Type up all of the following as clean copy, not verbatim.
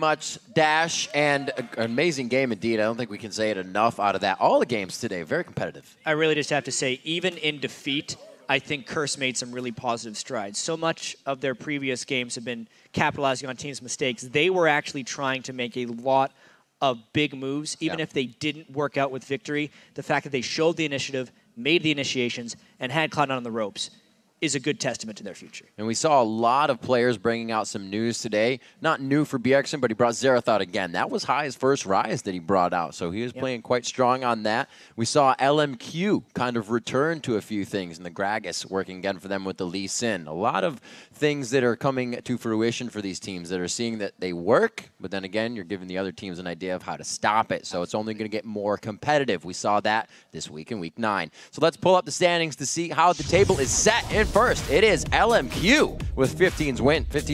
much, Dash, and an amazing game indeed. I don't think we can say it enough out of that. All the games today, very competitive. I really just have to say, even in defeat, I think Curse made some really positive strides. So much of their previous games have been capitalizing on teams' mistakes. They were actually trying to make a lot of big moves, even if they didn't work out with victory. The fact that they showed the initiative, made the initiations, and had Cloud9 on the ropes is a good testament to their future. And we saw a lot of players bringing out some news today. Not new for BXN, but he brought Xerath out again. That was Hai's first Rise that he brought out, so he was playing quite strong on that. We saw LMQ kind of return to a few things, and the Gragas working again for them with the Lee Sin. A lot of things that are coming to fruition for these teams that are seeing that they work, but then again, you're giving the other teams an idea of how to stop it, so it's only going to get more competitive. We saw that this week in Week 9. So let's pull up the standings to see how the table is set. In first, it is LMQ with 15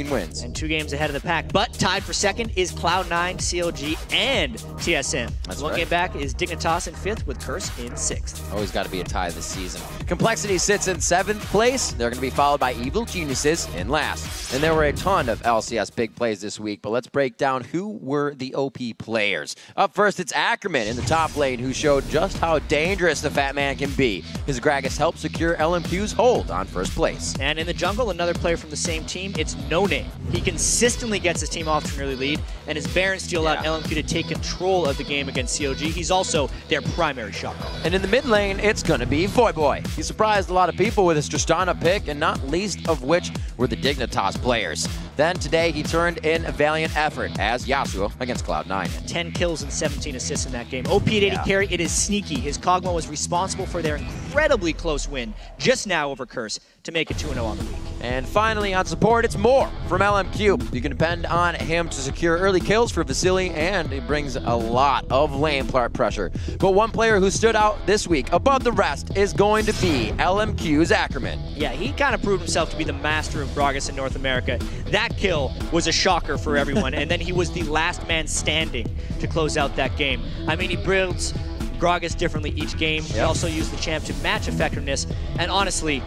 wins. And 2 games ahead of the pack, but tied for second is Cloud9, CLG, and TSM. That's One right. game back is Dignitas in 5th with Curse in 6th. Always got to be a tie this season. Complexity sits in 7th place. They're going to be followed by Evil Geniuses in last. And there were a ton of LCS big plays this week, but let's break down who were the OP players. Up first, it's Ackerman in the top lane, who showed just how dangerous the fat man can be. His Gragas helped secure LMQ's hold on first place. And in the jungle, another player from the same team, it's No Name. He consistently gets his team off to an early lead, and his Baron steal allowed LMQ to take control of the game against COG. He's also their primary shot caller. And in the mid lane, it's going to be Voyboy. He surprised a lot of people with his Tristana pick, and not least of which were the Dignitas players. Then today, he turned in a valiant effort as Yasuo against Cloud9. 10 kills and 17 assists in that game. OP at 80 carry, it is sneaky. His Kog'Maw was responsible for their incredibly close win just now over Curse to make it 2-0 on the week. And finally, on support, it's more from LMQ. You can depend on him to secure early kills for Vasily, and he brings a lot of lane pressure. But one player who stood out this week above the rest is going to be LMQ's Ackerman. Yeah, he kind of proved himself to be the master of Gragas in North America. That kill was a shocker for everyone, and then he was the last man standing to close out that game. I mean, he builds Gragas differently each game. He also used the champ to match effectiveness, and honestly,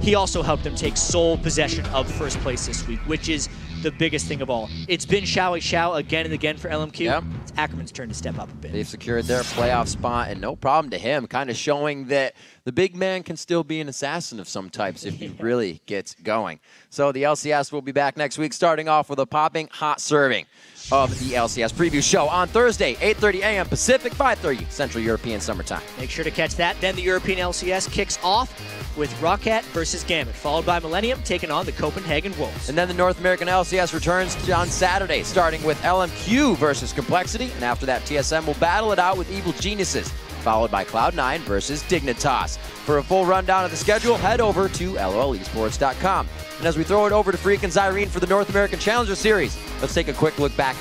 he also helped them take sole possession of first place this week, which is the biggest thing of all. It's been Xiao again and again for LMQ. It's Ackerman's turn to step up a bit. They've secured their playoff spot, and no problem to him, kind of showing that the big man can still be an assassin of some types if he really gets going. So the LCS will be back next week, starting off with a popping hot serving of the LCS preview show on Thursday, 8:30 a.m. Pacific, 5:30 Central European Summertime. Make sure to catch that. Then the European LCS kicks off with Roccat versus Gambit, followed by Millennium taking on the Copenhagen Wolves. And then the North American LCS returns on Saturday, starting with LMQ versus Complexity, and after that TSM will battle it out with Evil Geniuses, followed by Cloud9 versus Dignitas. For a full rundown of the schedule, head over to lolesports.com. And as we throw it over to Freak and Zyrene for the North American Challenger Series, let's take a quick look back